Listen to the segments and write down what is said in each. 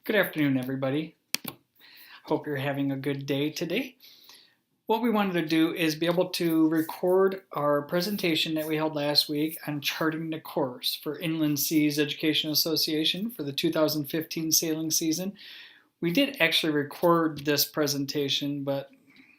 Good afternoon, everybody. Hope you're having a good day today. What we wanted to do is be able to record our presentation that we held last week on charting the course for Inland Seas Education Association for the 2015 sailing season. We did actually record this presentation, but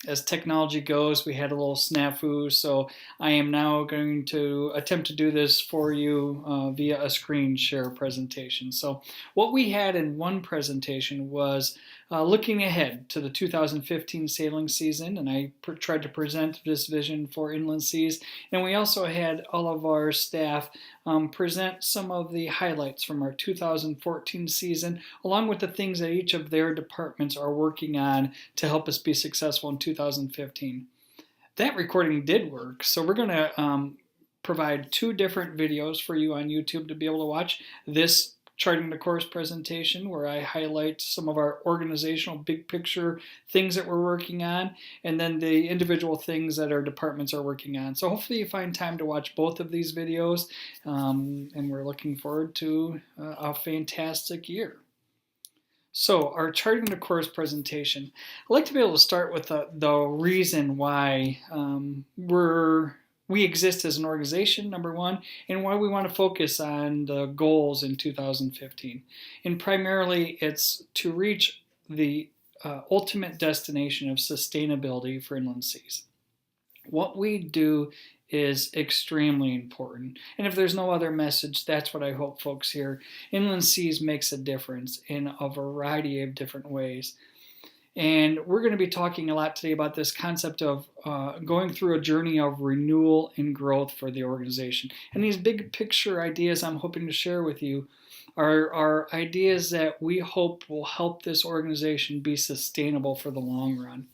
as technology goes, we had a little snafu, so I am now going to attempt to do this for you via a screen share presentation. So what we had in one presentation was looking ahead to the 2015 sailing season, and I tried to present this vision for Inland Seas, and we also had all of our staff present some of the highlights from our 2014 season, along with the things that each of their departments are working on to help us be successful in 2015. That recording did work, so we're going to provide two different videos for you on YouTube to be able to watch. This charting the course presentation where I highlight some of our organizational big picture things that we're working on, and then the individual things that our departments are working on. So hopefully you find time to watch both of these videos, and we're looking forward to a fantastic year. So our charting the course presentation, I'd like to be able to start with the reason why we exist as an organization, number one, and why we want to focus on the goals in 2015. And primarily it's to reach the ultimate destination of sustainability for inland seas. What we do is extremely important. And if there's no other message, that's what I hope folks hear. Inland Seas makes a difference in a variety of different ways. And we're going to be talking a lot today about this concept of going through a journey of renewal and growth for the organization. And these big picture ideas I'm hoping to share with you are ideas that we hope will help this organization be sustainable for the long run.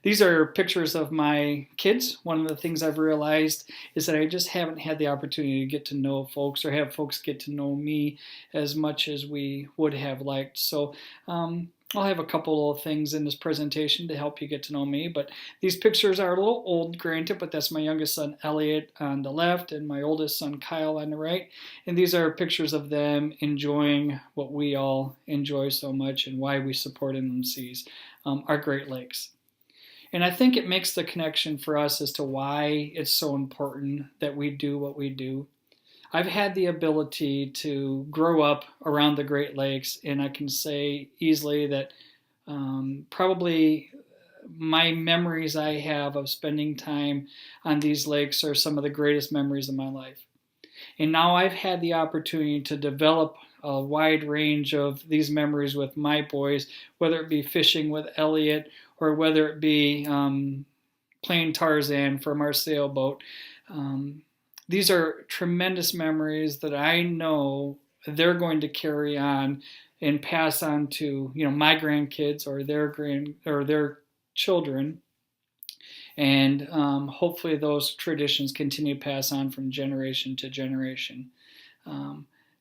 These are pictures of my kids. One of the things I've realized is that I just haven't had the opportunity to get to know folks or have folks get to know me as much as we would have liked. So I'll have a couple of things in this presentation to help you get to know me, but these pictures are a little old, granted, but that's my youngest son, Elliot, on the left, and my oldest son, Kyle, on the right. And these are pictures of them enjoying what we all enjoy so much and why we support Inland Seas, our Great Lakes. And I think it makes the connection for us as to why it's so important that we do what we do. I've had the ability to grow up around the Great Lakes, and I can say easily that probably my memories I have of spending time on these lakes are some of the greatest memories of my life. And now I've had the opportunity to develop a wide range of these memories with my boys, whether it be fishing with Elliot or whether it be playing Tarzan from our sailboat. These are tremendous memories that I know they're going to carry on and pass on to my grandkids or their children, and hopefully those traditions continue to pass on from generation to generation.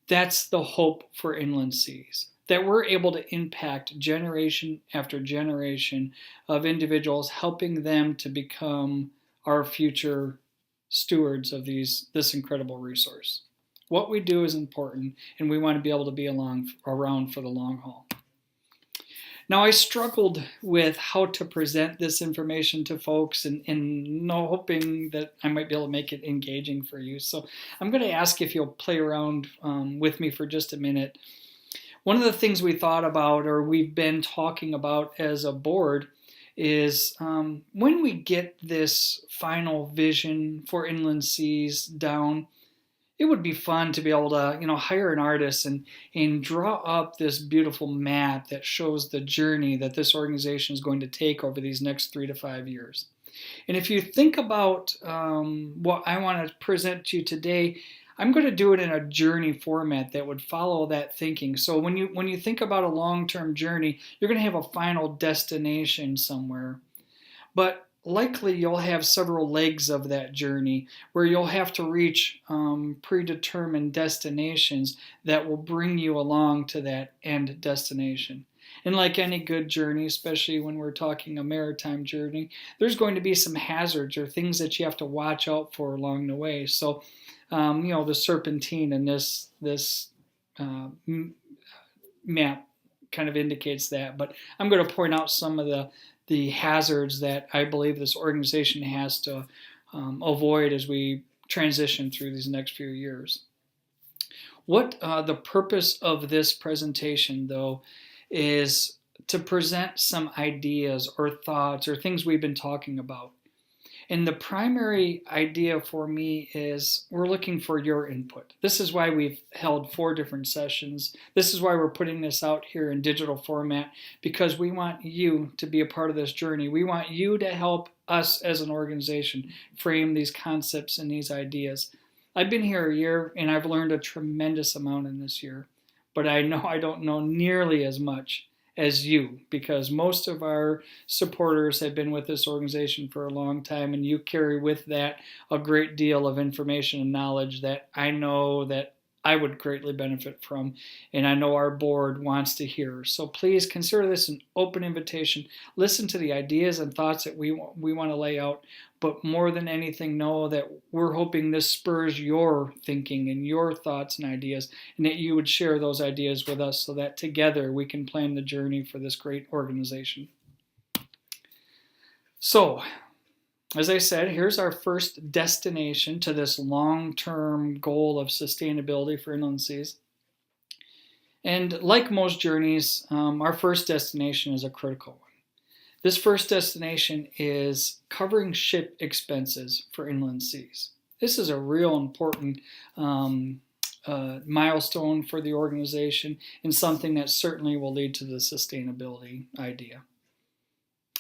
That's the hope for Inland Seas, that we're able to impact generation after generation of individuals, helping them to become our future stewards of this incredible resource. What we do is important, and we want to be able to be around for the long haul. Now, I struggled with how to present this information to folks and hoping that I might be able to make it engaging for you. So I'm going to ask if you'll play around with me for just a minute. One of the things we thought about, or we've been talking about as a board, is when we get this final vision for Inland Seas down, it would be fun to be able to hire an artist and draw up this beautiful map that shows the journey that this organization is going to take over these next 3 to 5 years. And if you think about what I want to present to you today, I'm going to do it in a journey format that would follow that thinking. So when you think about a long-term journey, you're going to have a final destination somewhere. But likely you'll have several legs of that journey where you'll have to reach predetermined destinations that will bring you along to that end destination. And like any good journey, especially when we're talking a maritime journey, there's going to be some hazards or things that you have to watch out for along the way. So the serpentine in this map kind of indicates that. But I'm going to point out some of the hazards that I believe this organization has to avoid as we transition through these next few years. What the purpose of this presentation, though, is to present some ideas or thoughts or things we've been talking about. And the primary idea for me is we're looking for your input. This is why we've held 4 different sessions. This is why we're putting this out here in digital format, because we want you to be a part of this journey. We want you to help us as an organization frame these concepts and these ideas. I've been here a year and I've learned a tremendous amount in this year, but I know I don't know nearly as much as you, because most of our supporters have been with this organization for a long time, and you carry with that a great deal of information and knowledge that I know that I would greatly benefit from, and I know our board wants to hear. So please consider this an open invitation. Listen to the ideas and thoughts that we want to lay out, but more than anything, know that we're hoping this spurs your thinking and your thoughts and ideas, and that you would share those ideas with us so that together we can plan the journey for this great organization. So, as I said, here's our first destination to this long-term goal of sustainability for inland seas. And like most journeys, our first destination is a critical one. This first destination is covering ship expenses for inland seas. This is a real important milestone for the organization, and something that certainly will lead to the sustainability idea.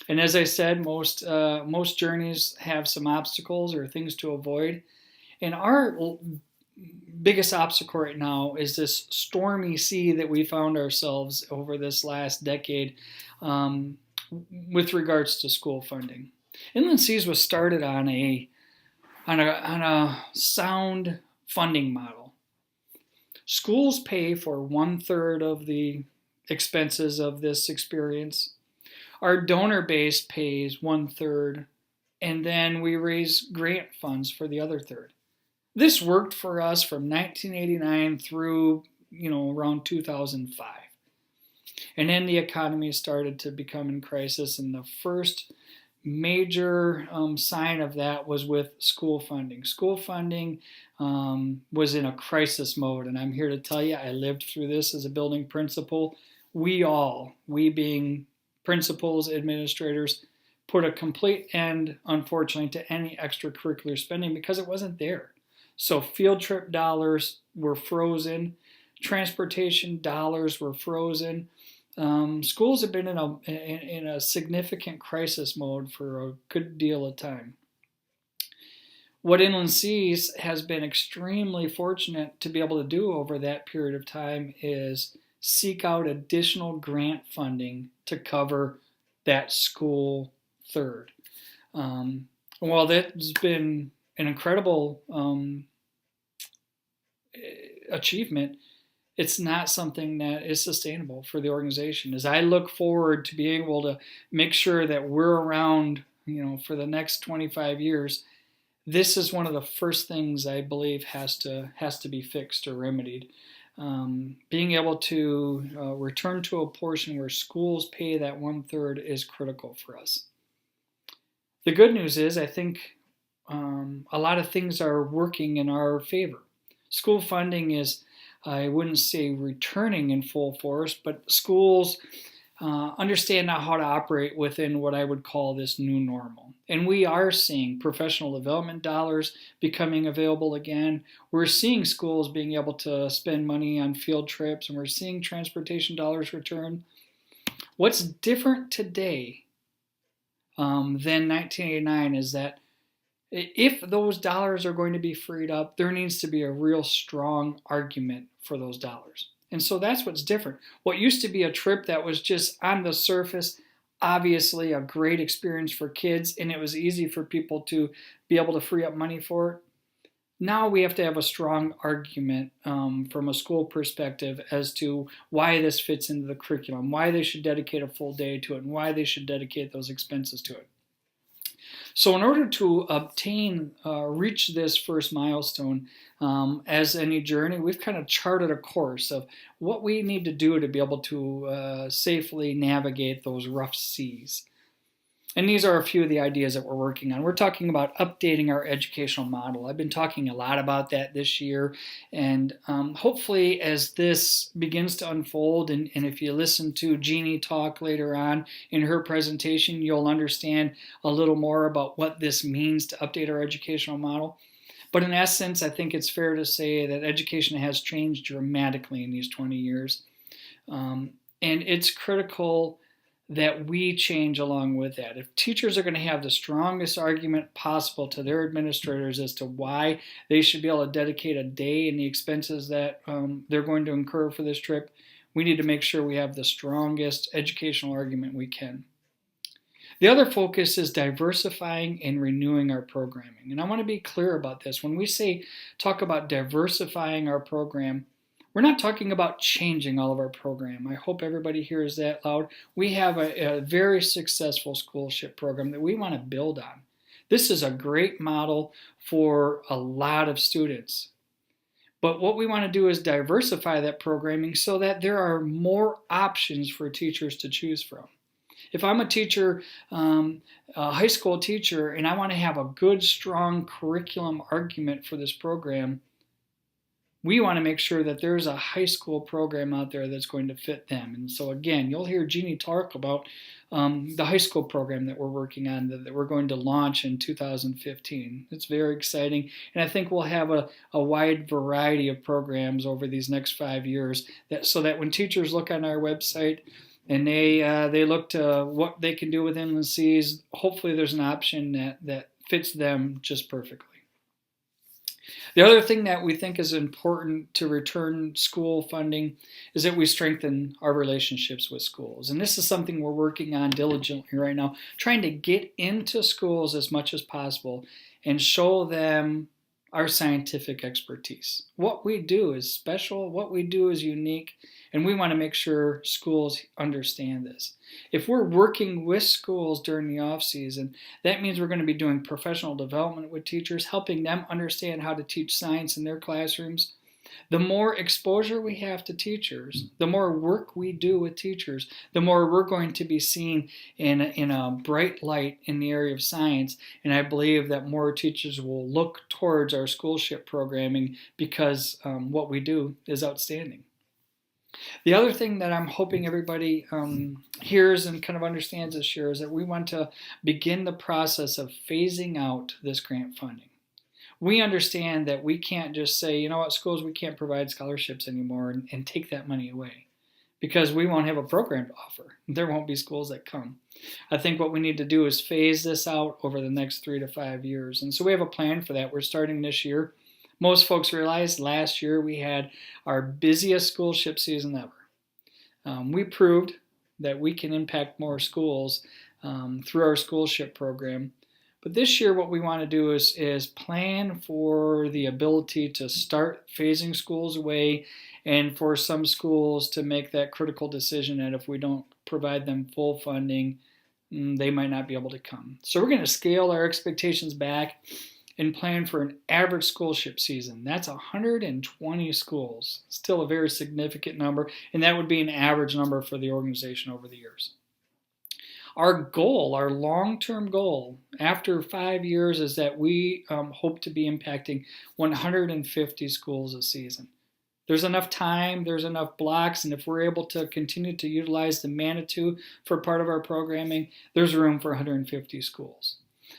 And as I said, most journeys have some obstacles or things to avoid. And our biggest obstacle right now is this stormy sea that we found ourselves over this last decade with regards to school funding. Inland Seas was started on a sound funding model. Schools pay for 1/3 of the expenses of this experience. Our donor base pays 1/3, and then we raise grant funds for the other third. This worked for us from 1989 through around 2005. And then the economy started to become in crisis, and the first major sign of that was with school funding. School funding was in a crisis mode, and I'm here to tell you I lived through this as a building principal. We being principals, administrators, put a complete end, unfortunately, to any extracurricular spending because it wasn't there. So field trip dollars were frozen, transportation dollars were frozen. Schools have been in a significant crisis mode for a good deal of time. What Inland Seas has been extremely fortunate to be able to do over that period of time is seek out additional grant funding to cover that school third. While that's been an incredible achievement, it's not something that is sustainable for the organization. As I look forward to being able to make sure that we're around, for the next 25 years, this is one of the first things I believe has to be fixed or remedied. Being able to return to a portion where schools pay that 1/3 is critical for us. The good news is I think a lot of things are working in our favor. School funding is, I wouldn't say returning in full force, but schools understand now how to operate within what I would call this new normal. And we are seeing professional development dollars becoming available again. We're seeing schools being able to spend money on field trips, and we're seeing transportation dollars return. What's different today than 1989 is that if those dollars are going to be freed up, there needs to be a real strong argument for those dollars. And so that's what's different. What used to be a trip that was just on the surface, obviously a great experience for kids, and it was easy for people to be able to free up money for it. Now we have to have a strong argument from a school perspective as to why this fits into the curriculum, why they should dedicate a full day to it, and why they should dedicate those expenses to it. So in order to reach this first milestone, as any journey, we've kind of charted a course of what we need to do to be able to safely navigate those rough seas. And these are a few of the ideas that we're working on. We're talking about updating our educational model. I've been talking a lot about that this year, and hopefully as this begins to unfold, and if you listen to Jeannie talk later on in her presentation, you'll understand a little more about what this means to update our educational model. But in essence, I think it's fair to say that education has changed dramatically in these 20 years. And it's critical that we change along with that. If teachers are going to have the strongest argument possible to their administrators as to why they should be able to dedicate a day and the expenses that they're going to incur for this trip, we need to make sure we have the strongest educational argument we can. The other focus is diversifying and renewing our programming. And I want to be clear about this. When we talk about diversifying our program, we're not talking about changing all of our program. I hope everybody hears that loud. We have a very successful schoolship program that we want to build on. This is a great model for a lot of students. But what we want to do is diversify that programming so that there are more options for teachers to choose from. If I'm a teacher, a high school teacher, and I want to have a good, strong curriculum argument for this program, we want to make sure that there's a high school program out there that's going to fit them. And so again, you'll hear Jeannie talk about the high school program that we're working on, that we're going to launch in 2015. It's very exciting, and I think we'll have a wide variety of programs over these next 5 years, so that when teachers look on our website and they look to what they can do with Inland Seas, hopefully there's an option that fits them just perfectly. The other thing that we think is important to return school funding is that we strengthen our relationships with schools. And this is something we're working on diligently right now, trying to get into schools as much as possible and show them our scientific expertise. What we do is special, what we do is unique, and we want to make sure schools understand this. If we're working with schools during the off season, that means we're going to be doing professional development with teachers, helping them understand how to teach science in their classrooms. The more exposure we have to teachers, the more work we do with teachers, the more we're going to be seen in a bright light in the area of science. And I believe that more teachers will look towards our schoolship programming because what we do is outstanding. The other thing that I'm hoping everybody hears and kind of understands this year is that we want to begin the process of phasing out this grant funding. We understand that we can't just say, you know what, schools, we can't provide scholarships anymore and take that money away, because we won't have a program to offer. There won't be schools that come. I think what we need to do is phase this out over the next 3 to 5 years. And so we have a plan for that. We're starting this year. Most folks realize last year we had our busiest schoolship season ever. We proved that we can impact more schools through our schoolship program. But this year what we want to do is plan for the ability to start phasing schools away, and for some schools to make that critical decision that if we don't provide them full funding, they might not be able to come. So we're going to scale our expectations back and plan for an average schoolship season. That's 120 schools. Still a very significant number, and that would be an average number for the organization over the years. Our goal, our long-term goal after 5 years, is that we hope to be impacting 150 schools a season. There's enough time, there's enough blocks, and if we're able to continue to utilize the Manitou for part of our programming, there's room for 150 schools.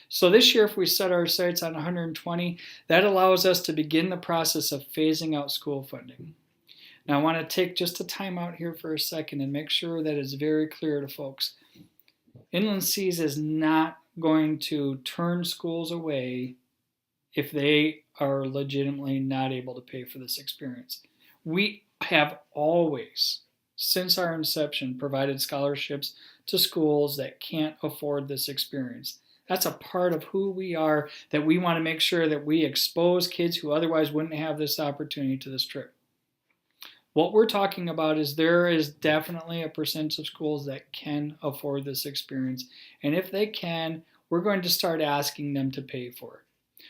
So this year, if we set our sights on 120, that allows us to begin the process of phasing out school funding. Now I want to take just a time out here for a second and make sure that it's very clear to folks. Inland Seas is not going to turn schools away if they are legitimately not able to pay for this experience. We have always, since our inception, provided scholarships to schools that can't afford this experience. That's a part of who we are, that we want to make sure that we expose kids who otherwise wouldn't have this opportunity to this trip. What we're talking about is there is definitely a percentage of schools that can afford this experience. And if they can, we're going to start asking them to pay for it.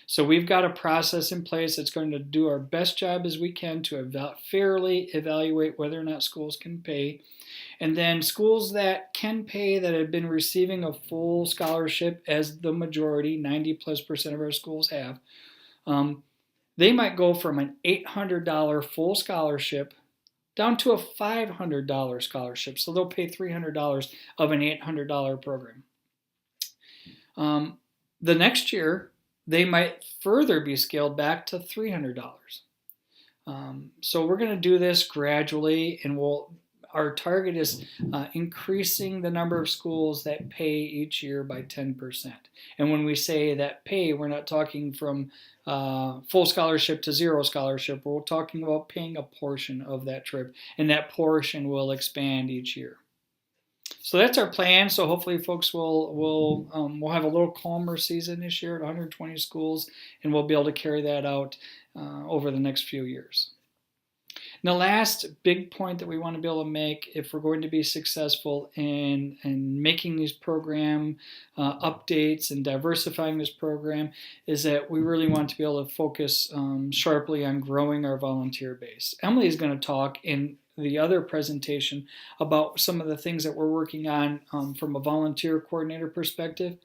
So we've got a process in place that's going to do our best job as we can to fairly evaluate whether or not schools can pay. And then schools that can pay, that have been receiving a full scholarship, as the majority, 90+% of our schools have, they might go from an $800 full scholarship down to a $500 scholarship. So they'll pay $300 of an $800 program. The next year, they might further be scaled back to $300. So we're going to do this gradually, and our target is increasing the number of schools that pay each year by 10%. And when we say that pay, we're not talking from full scholarship to zero scholarship. We're talking about paying a portion of that trip, and that portion will expand each year. So that's our plan. So hopefully folks will have a little calmer season this year at 120 schools, and we'll be able to carry that out over the next few years. And the last big point that we want to be able to make, if we're going to be successful in making these program updates and diversifying this program, is that we really want to be able to focus sharply on growing our volunteer base. Emily is going to talk in the other presentation about some of the things that we're working on from a volunteer coordinator perspective.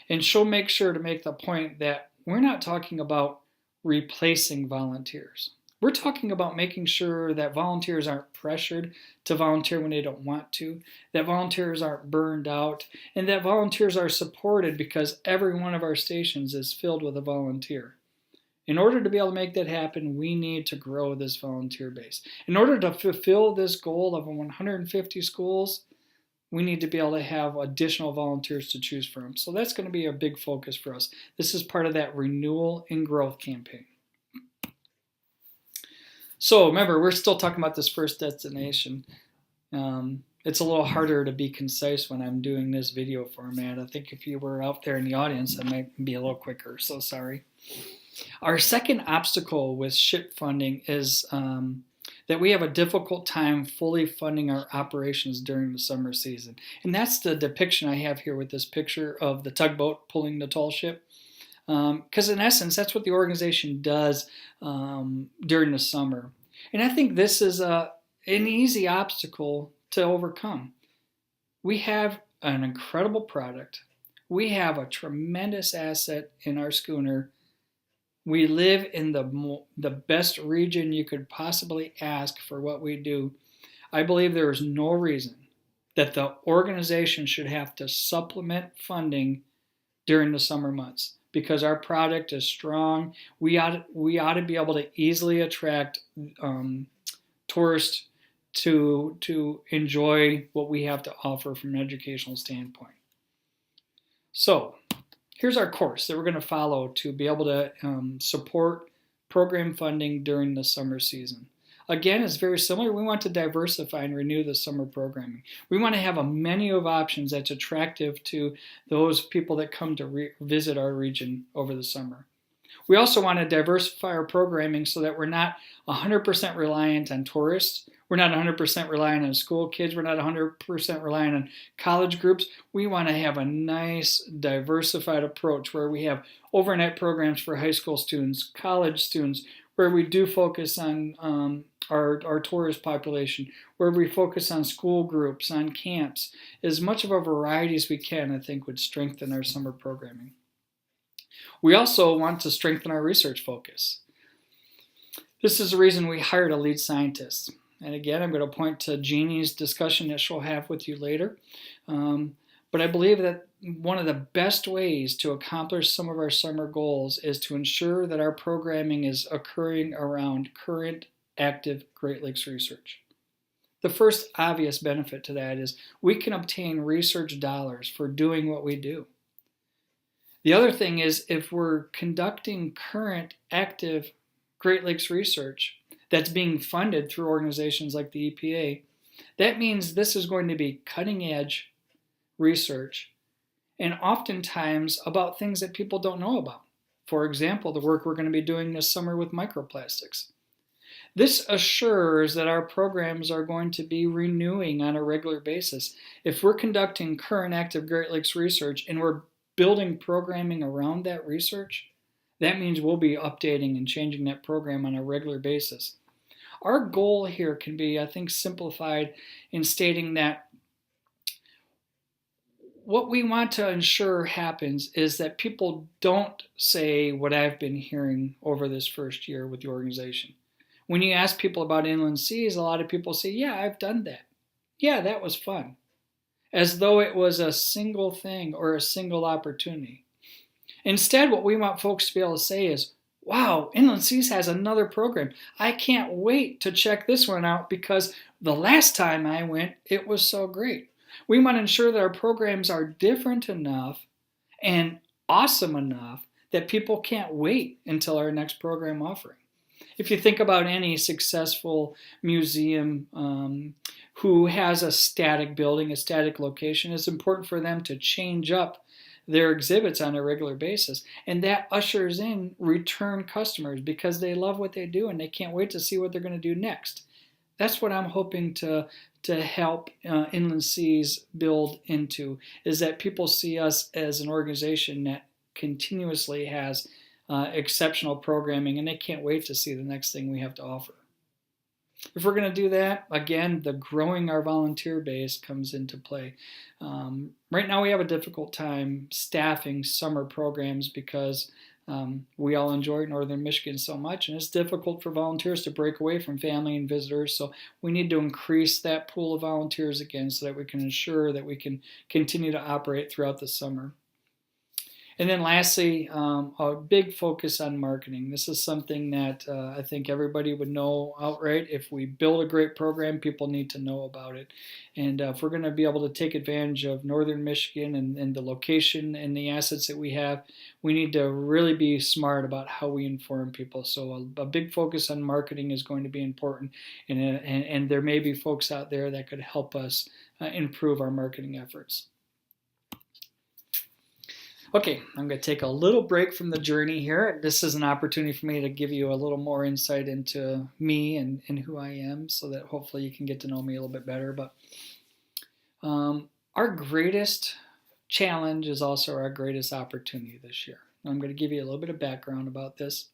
And she'll make sure to make the point that we're not talking about replacing volunteers. We're talking about making sure that volunteers aren't pressured to volunteer when they don't want to, that volunteers aren't burned out, and that volunteers are supported because every one of our stations is filled with a volunteer. In order to be able to make that happen, we need to grow this volunteer base. In order to fulfill this goal of 150 schools, we need to be able to have additional volunteers to choose from. So that's going to be a big focus for us. This is part of that renewal and growth campaign. So remember, we're still talking about this first destination. It's a little harder to be concise when I'm doing this video format. I think if you were out there in the audience, I might be a little quicker, so sorry. Our second obstacle with SHIP funding is that we have a difficult time fully funding our operations during the summer season. And that's the depiction I have here with this picture of the tugboat pulling the tall ship. Because in essence, that's what the organization does during the summer. And I think this is an easy obstacle to overcome. We have an incredible product. We have a tremendous asset in our schooner. We live in the best region you could possibly ask for what we do. I believe there is no reason that the organization should have to supplement funding during the summer months, because our product is strong. We ought to be able to easily attract tourists to enjoy what we have to offer from an educational standpoint. So here's our course that we're going to follow to be able to support program funding during the summer season. Again, it's very similar. We want to diversify and renew the summer programming. We want to have a menu of options that's attractive to those people that come to visit our region over the summer. We also want to diversify our programming so that we're not 100% reliant on tourists. We're not 100% reliant on school kids. We're not 100% reliant on college groups. We want to have a nice diversified approach where we have overnight programs for high school students, college students, where we do focus on our tourist population, where we focus on school groups, on camps. As much of a variety as we can, I think, would strengthen our summer programming. We also want to strengthen our research focus. This is the reason we hired a lead scientist. And again, I'm going to point to Jeannie's discussion that she'll have with you later. But I believe that one of the best ways to accomplish some of our summer goals is to ensure that our programming is occurring around current active Great Lakes research. The first obvious benefit to that is we can obtain research dollars for doing what we do. The other thing is, if we're conducting current active Great Lakes research that's being funded through organizations like the EPA, that means this is going to be cutting edge research, and oftentimes about things that people don't know about. For example, the work we're going to be doing this summer with microplastics. This assures that our programs are going to be renewing on a regular basis. If we're conducting current active Great Lakes research and we're building programming around that research, that means we'll be updating and changing that program on a regular basis. Our goal here can be, I think, simplified in stating that what we want to ensure happens is that people don't say what I've been hearing over this first year with the organization. When you ask people about inland seas, a lot of people say, yeah, I've done that. Yeah, that was fun. As though it was a single thing or a single opportunity. Instead, what we want folks to be able to say is, wow, Inland Seas has another program. I can't wait to check this one out because the last time I went, it was so great. We want to ensure that our programs are different enough and awesome enough that people can't wait until our next program offering. If you think about any successful museum who has a static building, a static location, it's important for them to change up their exhibits on a regular basis. And that ushers in return customers because they love what they do and they can't wait to see what they're going to do next. That's what I'm hoping to help Inland Seas build into, is that people see us as an organization that continuously has exceptional programming and they can't wait to see the next thing we have to offer. If we're going to do that, again, the growing our volunteer base comes into play. Right now we have a difficult time staffing summer programs because we all enjoy Northern Michigan so much, and it's difficult for volunteers to break away from family and visitors, so we need to increase that pool of volunteers again so that we can ensure that we can continue to operate throughout the summer. And then lastly, a big focus on marketing. This is something that I think everybody would know outright. If we build a great program, people need to know about it. And if we're going to be able to take advantage of Northern Michigan and the location and the assets that we have, we need to really be smart about how we inform people. So a big focus on marketing is going to be important. And there may be folks out there that could help us improve our marketing efforts. Okay, I'm going to take a little break from the journey here. This is an opportunity for me to give you a little more insight into me and who I am so that hopefully you can get to know me a little bit better. But our greatest challenge is also our greatest opportunity this year. I'm going to give you a little bit of background about this.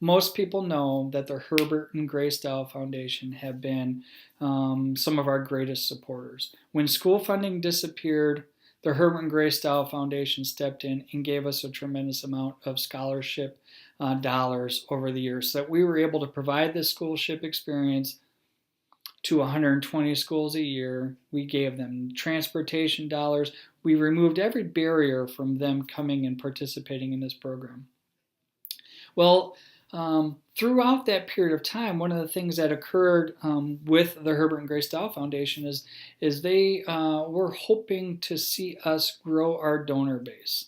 Most people know that the Herbert and Grace Dow Foundation have been some of our greatest supporters. When school funding disappeared, the Herbert and Grace Dow Foundation stepped in and gave us a tremendous amount of scholarship dollars over the years so that we were able to provide this schoolship experience to 120 schools a year. We gave them transportation dollars. We removed every barrier from them coming and participating in this program. Well, throughout that period of time, one of the things that occurred with the Herbert and Grace Dow Foundation is they were hoping to see us grow our donor base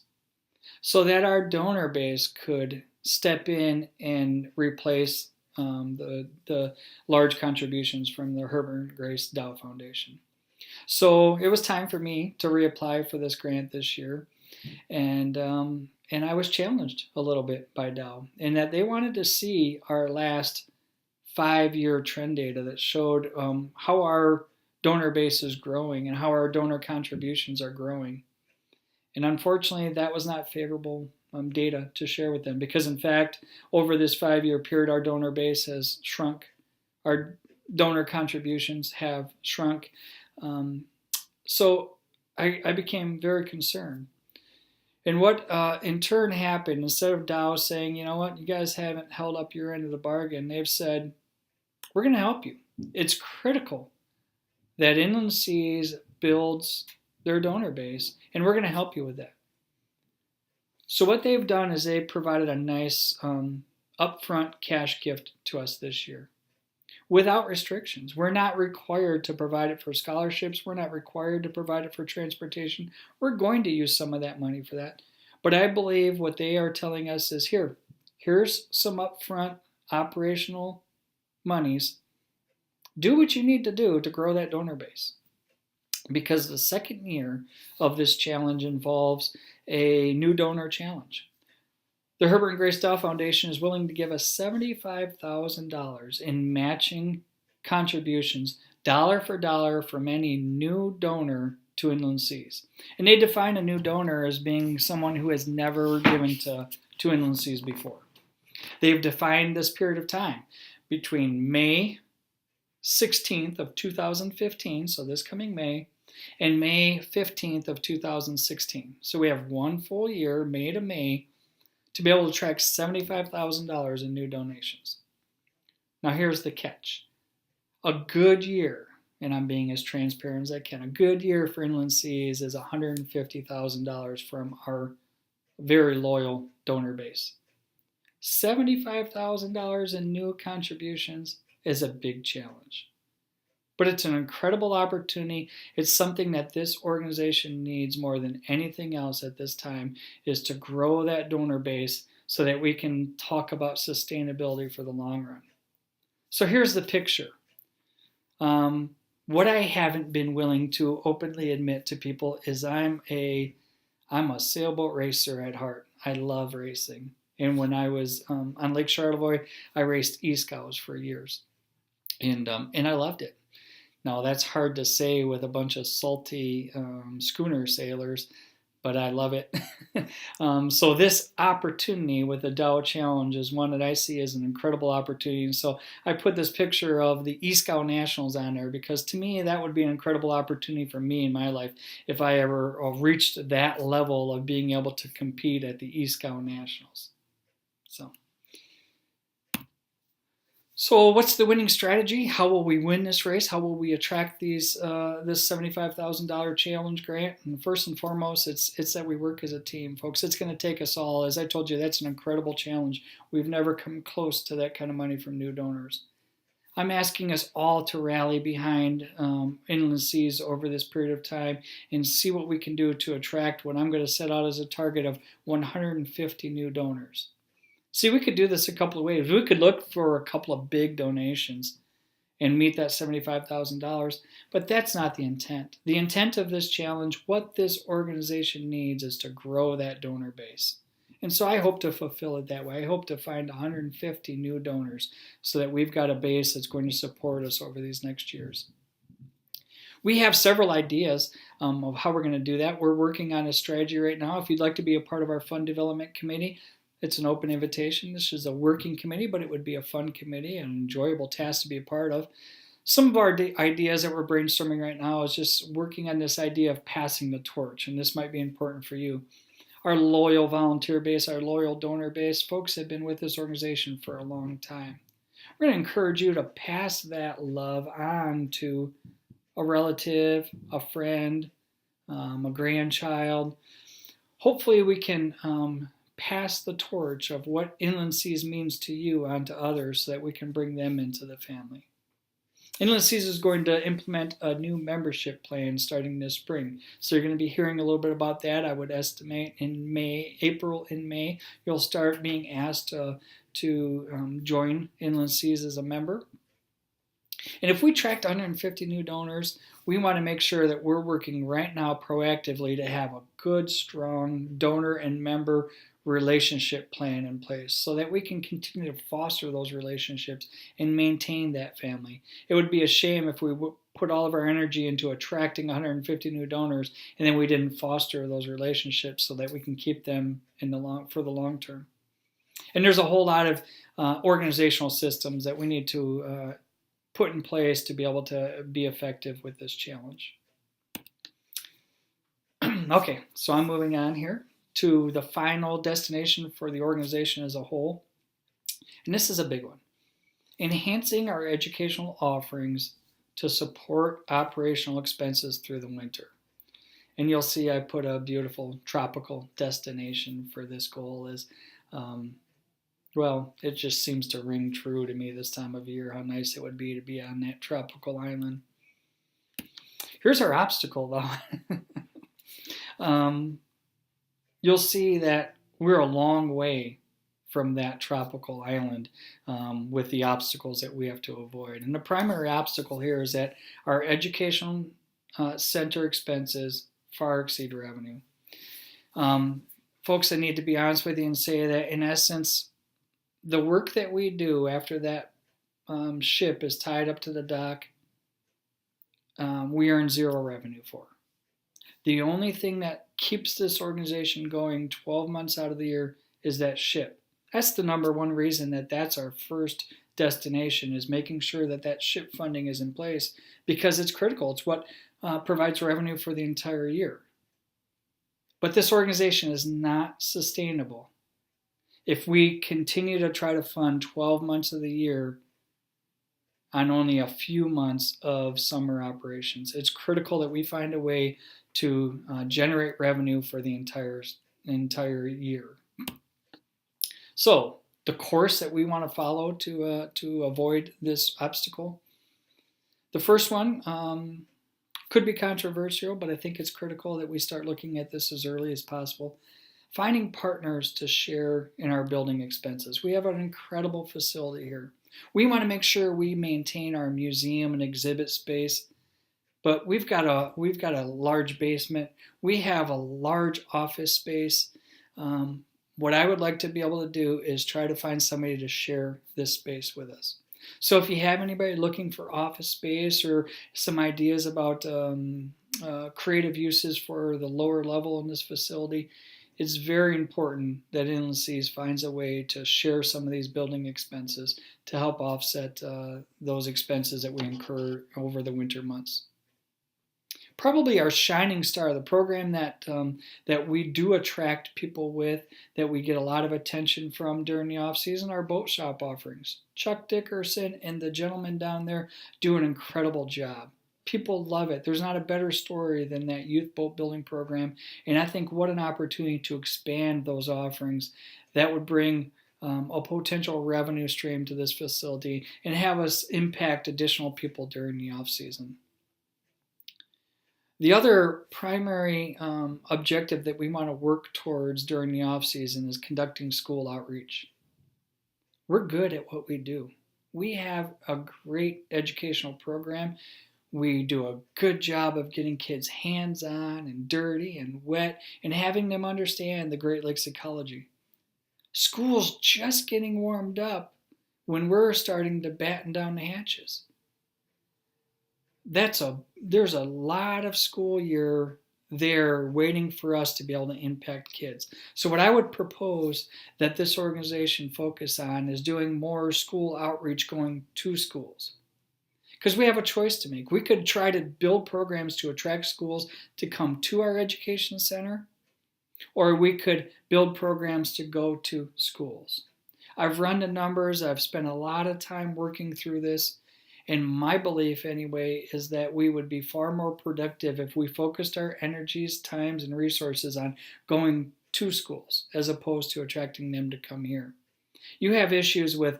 so that our donor base could step in and replace the large contributions from the Herbert and Grace Dow Foundation. So it was time for me to reapply for this grant this year. And I was challenged a little bit by Dow in that they wanted to see our last 5-year trend data that showed how our donor base is growing and how our donor contributions are growing. And unfortunately, that was not favorable data to share with them because, in fact, over this 5-year period, our donor base has shrunk. Our donor contributions have shrunk. So I became very concerned. And what in turn happened, instead of Dow saying, you know what, you guys haven't held up your end of the bargain, they've said, we're going to help you. It's critical that Inland Seas builds their donor base, and we're going to help you with that. So what they've done is they've provided a nice upfront cash gift to us this year without restrictions. We're not required to provide it for scholarships. We're not required to provide it for transportation. We're going to use some of that money for that. But I believe what they are telling us is here's some upfront operational monies. Do what you need to do to grow that donor base. Because the second year of this challenge involves a new donor challenge. The Herbert and Grace Dow Foundation is willing to give us $75,000 in matching contributions, dollar for dollar, from any new donor to Inland Seas. And they define a new donor as being someone who has never given to Inland Seas before. They've defined this period of time between May 16th of 2015, so this coming May, and May 15th of 2016. So we have one full year, May to May, to be able to track $75,000 in new donations. Now here's the catch. A good year, and I'm being as transparent as I can, a good year for Inland Seas is $150,000 from our very loyal donor base. $75,000 in new contributions is a big challenge. But it's an incredible opportunity. It's something that this organization needs more than anything else at this time, is to grow that donor base so that we can talk about sustainability for the long run. So here's the picture. What I haven't been willing to openly admit to people is I'm a sailboat racer at heart. I love racing. And when I was on Lake Charlevoix, I raced e-scows for years. And I loved it. Now, that's hard to say with a bunch of salty schooner sailors, but I love it. So this opportunity with the Dow Challenge is one that I see as an incredible opportunity. And so I put this picture of the e-scow nationals on there because to me that would be an incredible opportunity for me in my life if I ever reached that level of being able to compete at the e-scow nationals. So what's the winning strategy? How will we win this race? How will we attract this $75,000 challenge grant? And first and foremost, it's that we work as a team, folks. It's going to take us all. As I told you, that's an incredible challenge. We've never come close to that kind of money from new donors. I'm asking us all to rally behind Inland Seas over this period of time and see what we can do to attract what I'm going to set out as a target of 150 new donors. See, we could do this a couple of ways. We could look for a couple of big donations and meet that $75,000, but that's not the intent. The intent of this challenge, what this organization needs, is to grow that donor base. And so I hope to fulfill it that way. I hope to find 150 new donors so that we've got a base that's going to support us over these next years. We have several ideas of how we're going to do that. We're working on a strategy right now. If you'd like to be a part of our fund development committee, it's an open invitation. This is a working committee, but it would be a fun committee, an enjoyable task to be a part of. Some of our ideas that we're brainstorming right now is just working on this idea of passing the torch, and this might be important for you. Our loyal volunteer base, our loyal donor base, folks have been with this organization for a long time. We're going to encourage you to pass that love on to a relative, a friend, a grandchild. Hopefully we can pass the torch of what Inland Seas means to you onto others so that we can bring them into the family. Inland Seas is going to implement a new membership plan starting this spring. So you're going to be hearing a little bit about that. I would estimate in April and May, you'll start being asked to join Inland Seas as a member. And if we tracked 150 new donors, we want to make sure that we're working right now proactively to have a good, strong donor and member relationship plan in place so that we can continue to foster those relationships and maintain that family. It would be a shame if we put all of our energy into attracting 150 new donors and then we didn't foster those relationships so that we can keep them for the long term. And there's a whole lot of organizational systems that we need to put in place to be able to be effective with this challenge. Okay, so I'm moving on here to the final destination for the organization as a whole. And this is a big one. Enhancing our educational offerings to support operational expenses through the winter. And you'll see I put a beautiful tropical destination for this goal as well, it just seems to ring true to me this time of year, how nice it would be to be on that tropical island. Here's our obstacle, though. You'll see that we're a long way from that tropical island with the obstacles that we have to avoid. And the primary obstacle here is that our educational center expenses far exceed revenue. Folks, I need to be honest with you and say that in essence, the work that we do after that ship is tied up to the dock, we earn zero revenue for. The only thing that keeps this organization going 12 months out of the year is that ship. That's the number one reason that that's our first destination, is making sure that that ship funding is in place, because it's critical. It's what provides revenue for the entire year. But this organization is not sustainable if we continue to try to fund 12 months of the year on only a few months of summer operations. It's critical that we find a way to generate revenue for the entire year. So the course that we want to follow to avoid this obstacle. The first one could be controversial, but I think it's critical that we start looking at this as early as possible. Finding partners to share in our building expenses. We have an incredible facility here. We want to make sure we maintain our museum and exhibit space, but we've got a large basement. We have a large office space. What I would like to be able to do is try to find somebody to share this space with us. So if you have anybody looking for office space or some ideas about creative uses for the lower level in this facility, it's very important that Inland Seas finds a way to share some of these building expenses to help offset those expenses that we incur over the winter months. Probably our shining star, the program that we do attract people with, that we get a lot of attention from during the off season, are boat shop offerings. Chuck Dickerson and the gentleman down there do an incredible job. People love it. There's not a better story than that youth boat building program, and I think what an opportunity to expand those offerings. That would bring a potential revenue stream to this facility and have us impact additional people during the off season. The other primary objective that we want to work towards during the off season is conducting school outreach. We're good at what we do. We have a great educational program. We do a good job of getting kids hands-on and dirty and wet and having them understand the Great Lakes ecology. School's just getting warmed up when we're starting to batten down the hatches. There's a lot of school year there waiting for us to be able to impact kids. So what I would propose that this organization focus on is doing more school outreach, going to schools. Because we have a choice to make. We could try to build programs to attract schools to come to our education center, or we could build programs to go to schools. I've run the numbers. I've spent a lot of time working through this. And my belief, anyway, is that we would be far more productive if we focused our energies, times, and resources on going to schools as opposed to attracting them to come here. You have issues with,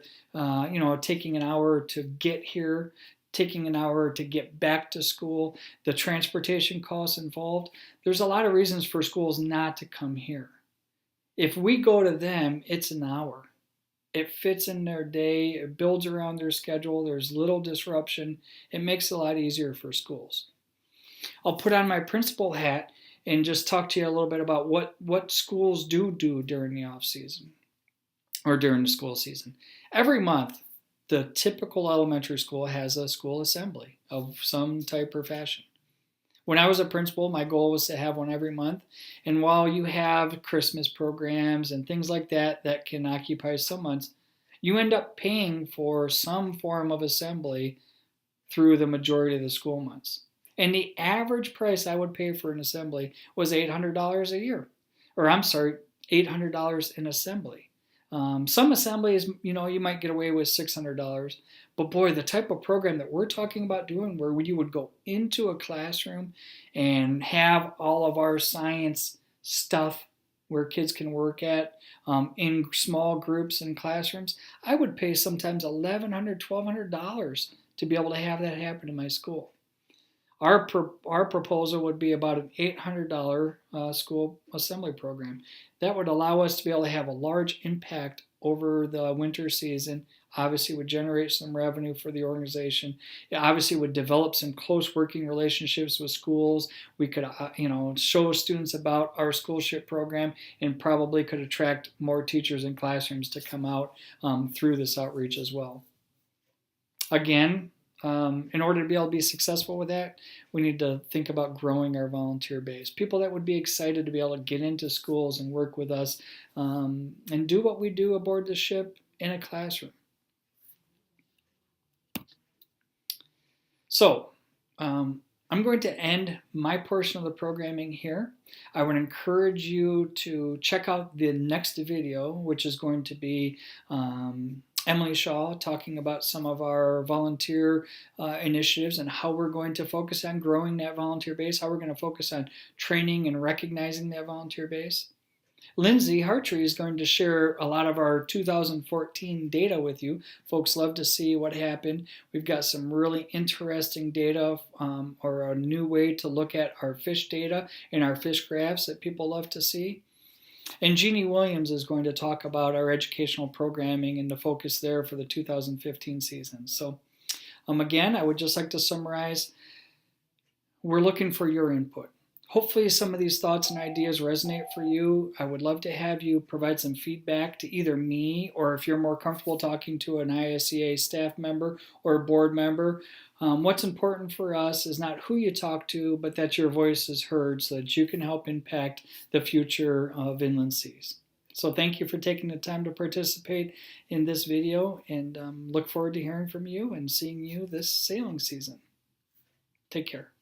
taking an hour to get here, taking an hour to get back to school, the transportation costs involved. There's a lot of reasons for schools not to come here. If we go to them, it's an hour. It fits in their day, it builds around their schedule, there's little disruption. It makes it a lot easier for schools. I'll put on my principal hat and just talk to you a little bit about what schools do during the off season or during the school season. Every month, the typical elementary school has a school assembly of some type or fashion. When I was a principal, my goal was to have one every month. And while you have Christmas programs and things like that can occupy some months, you end up paying for some form of assembly through the majority of the school months. And the average price I would pay for an assembly was $800 a year. $800 in assembly. Some assemblies, you might get away with $600. But boy, the type of program that we're talking about doing, where you would go into a classroom and have all of our science stuff where kids can work at in small groups and classrooms, I would pay sometimes $1,100, $1,200 to be able to have that happen in my school. Our proposal would be about an $800 school assembly program. That would allow us to be able to have a large impact over the winter season. Obviously would generate some revenue for the organization. It obviously would develop some close working relationships with schools. We could show students about our schoolship program and probably could attract more teachers in classrooms to come out through this outreach as well. Again, In order to be able to be successful with that, we need to think about growing our volunteer base. People that would be excited to be able to get into schools and work with us and do what we do aboard the ship in a classroom. So, I'm going to end my portion of the programming here. I would encourage you to check out the next video, which is going to be Emily Shaw talking about some of our volunteer initiatives and how we're going to focus on growing that volunteer base, how we're going to focus on training and recognizing that volunteer base. Lindsay Hartree is going to share a lot of our 2014 data with you. Folks love to see what happened. We've got some really interesting data or a new way to look at our fish data and our fish graphs that people love to see. And Jeannie Williams is going to talk about our educational programming and the focus there for the 2015 season. So again, I would just like to summarize. We're looking for your input. Hopefully some of these thoughts and ideas resonate for you. I would love to have you provide some feedback to either me, or if you're more comfortable talking to an ISEA staff member or a board member. What's important for us is not who you talk to, but that your voice is heard so that you can help impact the future of inland seas. So thank you for taking the time to participate in this video, and look forward to hearing from you and seeing you this sailing season. Take care.